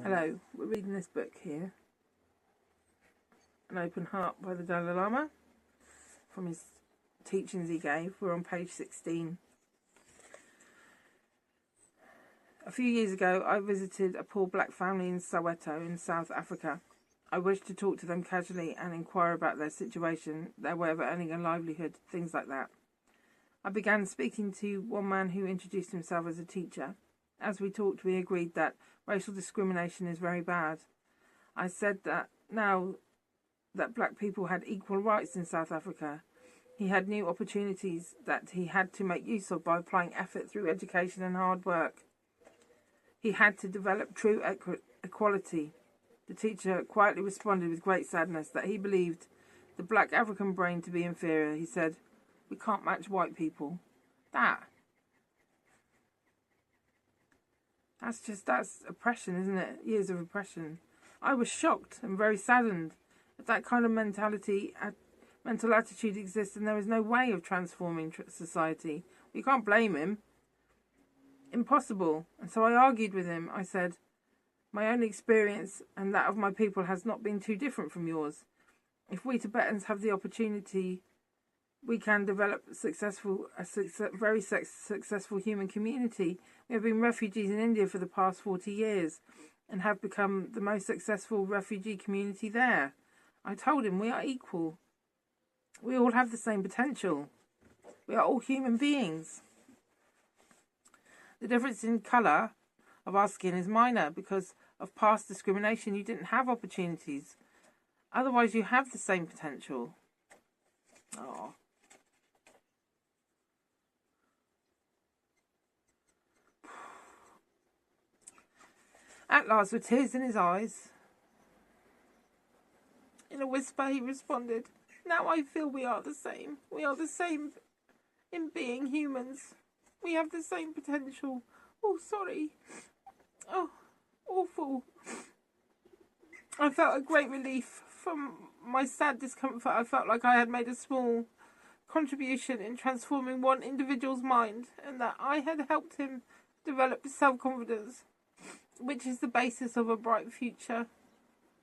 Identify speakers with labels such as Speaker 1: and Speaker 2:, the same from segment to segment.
Speaker 1: Hello, we're reading this book here, An Open Heart by the Dalai Lama, from his teachings he gave. We're on page 16. A few years ago, I visited a poor black family in Soweto in South Africa. I wished to talk to them casually and inquire about their situation, their way of earning a livelihood, things like that. I began speaking to one man who introduced himself as a teacher. As we talked, we agreed that racial discrimination is very bad. I said that now that black people had equal rights in South Africa, he had new opportunities that he had to make use of by applying effort through education and hard work. He had to develop true equality. The teacher quietly responded with great sadness that he believed the black African brain to be inferior. He said, "We can't match white people." That's oppression, isn't it? Years of oppression. I was shocked and very saddened that that kind of mental attitude exists, and there is no way of transforming society. You can't blame him. Impossible. And so I argued with him. I said, "My own experience and that of my people has not been too different from yours. If we Tibetans have the opportunity, we can develop a very successful human community. We have been refugees in India for the past 40 years and have become the most successful refugee community there." I told him we are equal. We all have the same potential. We are all human beings. The difference in colour of our skin is minor. Because of past discrimination, you didn't have opportunities. Otherwise, you have the same potential. Oh. At last, with tears in his eyes, in a whisper, he responded, "Now I feel we are the same. We are the same in being humans. We have the same potential." Oh, sorry. Oh, awful. I felt a great relief from my sad discomfort. I felt like I had made a small contribution in transforming one individual's mind, and that I had helped him develop self-confidence, which is the basis of a bright future.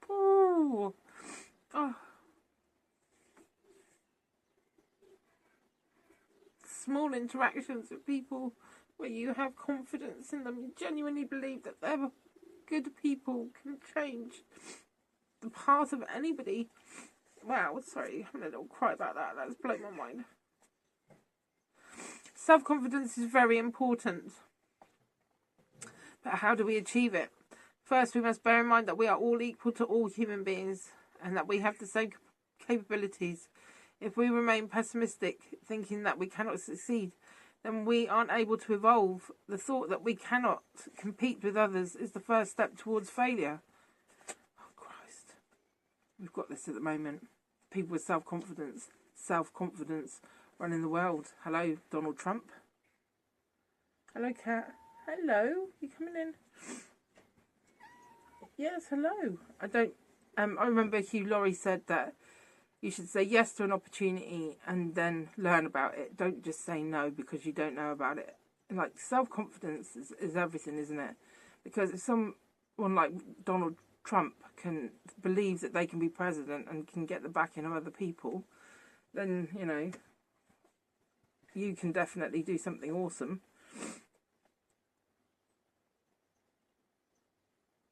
Speaker 1: Ooh. Oh. Small interactions with people where you have confidence in them, you genuinely believe that they're good people, can change the path of anybody. Wow, sorry, I'm a little cry about that. That's blown my mind. Self-confidence is very important. But how do we achieve it? First, we must bear in mind that we are all equal to all human beings and that we have the same capabilities. If we remain pessimistic, thinking that we cannot succeed, then we aren't able to evolve. The thought that we cannot compete with others is the first step towards failure. Oh, Christ. We've got this at the moment. People with self-confidence running the world. Hello, Donald Trump. Hello, Kat. Hello, you coming in? Yes, hello. I remember Hugh Laurie said that you should say yes to an opportunity and then learn about it. Don't just say no because you don't know about it. Like, self-confidence is everything, isn't it? Because if someone like Donald Trump believes that they can be president and can get the backing of other people, then, you know, you can definitely do something awesome.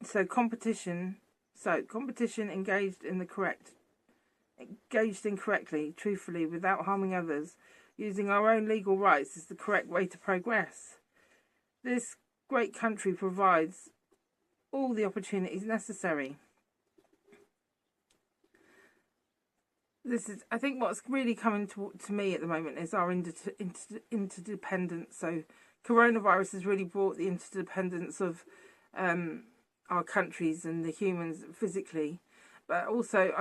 Speaker 1: So competition engaged in correctly, truthfully, without harming others, using our own legal rights is the correct way to progress. This great country provides all the opportunities necessary. I think what's really coming to me at the moment is our interdependence. So coronavirus has really brought the interdependence of our countries and the humans physically, but also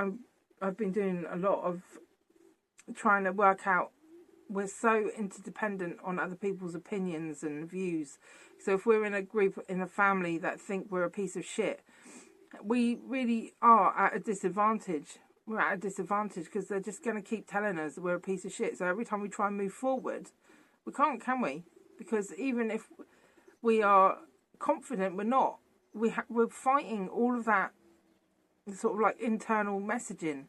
Speaker 1: I've been doing a lot of trying to work out, we're so interdependent on other people's opinions and views. So if we're in a group, in a family that think we're a piece of shit, we really are at a disadvantage. we're at a disadvantage, because they're just going to keep telling us that we're a piece of shit. So every time we try and move forward, we can't, can we? Because even if we are confident, we're not. We're fighting all of that sort of like internal messaging.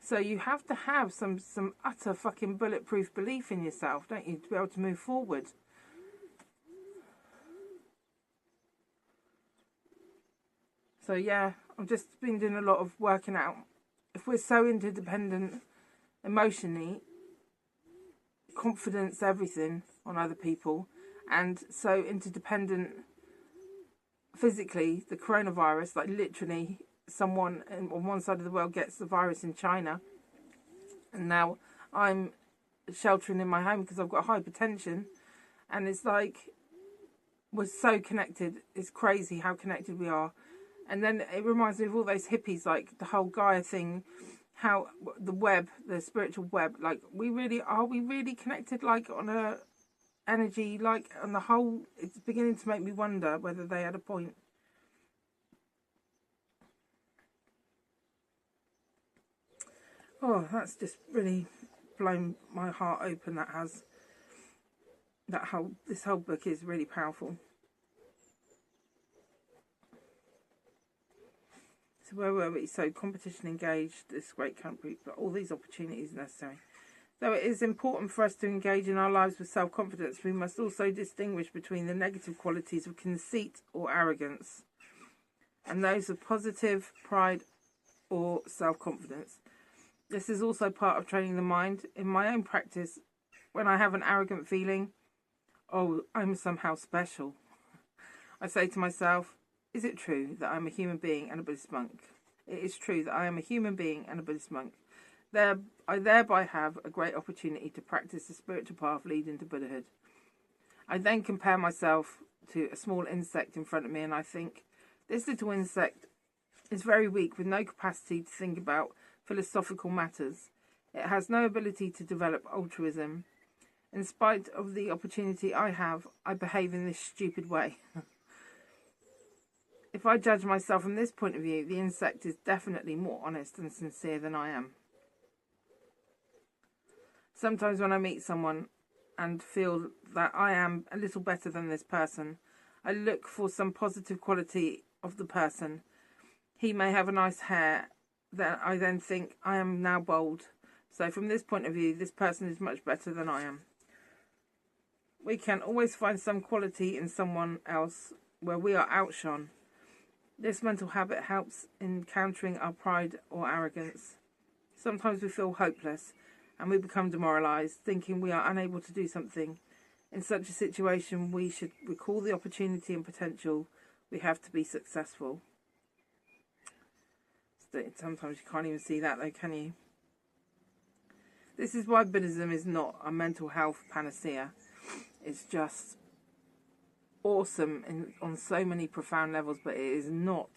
Speaker 1: So you have to have some utter fucking bulletproof belief in yourself, don't you, to be able to move forward. So yeah, I've just been doing a lot of working out. If we're so interdependent emotionally, confidence everything on other people, and so interdependent physically, the coronavirus, like literally someone on one side of the world gets the virus in China, and now I'm sheltering in my home because I've got hypertension, and it's like we're so connected. It's crazy how connected we are. And then it reminds me of all those hippies, like the whole Gaia thing, how the web, the spiritual web, like we really connected, like on a energy, like on the whole. It's beginning to make me wonder whether they had a point. Oh, that's just really blown my heart open. This whole book is really powerful. So where were we? So competition engaged, this great country, but all these opportunities are necessary. Though it is important for us to engage in our lives with self-confidence, we must also distinguish between the negative qualities of conceit or arrogance and those of positive pride or self-confidence. This is also part of training the mind. In my own practice, when I have an arrogant feeling, oh, I'm somehow special, I say to myself, is it true that I'm a human being and a Buddhist monk? It is true that I am a human being and a Buddhist monk. I thereby have a great opportunity to practice the spiritual path leading to Buddhahood. I then compare myself to a small insect in front of me, and I think, this little insect is very weak with no capacity to think about philosophical matters. It has no ability to develop altruism. In spite of the opportunity I have, I behave in this stupid way. If I judge myself from this point of view, the insect is definitely more honest and sincere than I am. Sometimes when I meet someone and feel that I am a little better than this person, I look for some positive quality of the person. He may have a nice hair, that I then think I am now bold. So from this point of view, this person is much better than I am. We can always find some quality in someone else where we are outshone. This mental habit helps in countering our pride or arrogance. Sometimes we feel hopeless and we become demoralised, thinking we are unable to do something. In such a situation, we should recall the opportunity and potential we have to be successful. Sometimes you can't even see that though, can you? This is why Buddhism is not a mental health panacea. It's just awesome on so many profound levels, but it is not.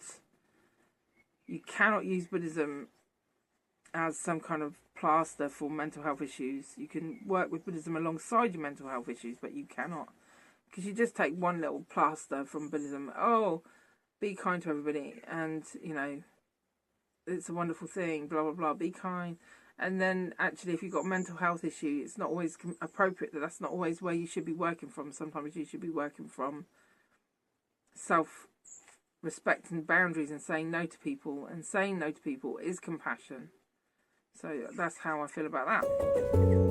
Speaker 1: You cannot use Buddhism as some kind of plaster for mental health issues. You can work with Buddhism alongside your mental health issues, but you cannot. Because you just take one little plaster from Buddhism. Oh, be kind to everybody, and, you know, it's a wonderful thing, blah, blah, blah, be kind. And then, actually, if you've got a mental health issue, it's not always appropriate. That's not always where you should be working from. Sometimes you should be working from self-respect and boundaries and saying no to people. And saying no to people is compassion. So that's how I feel about that.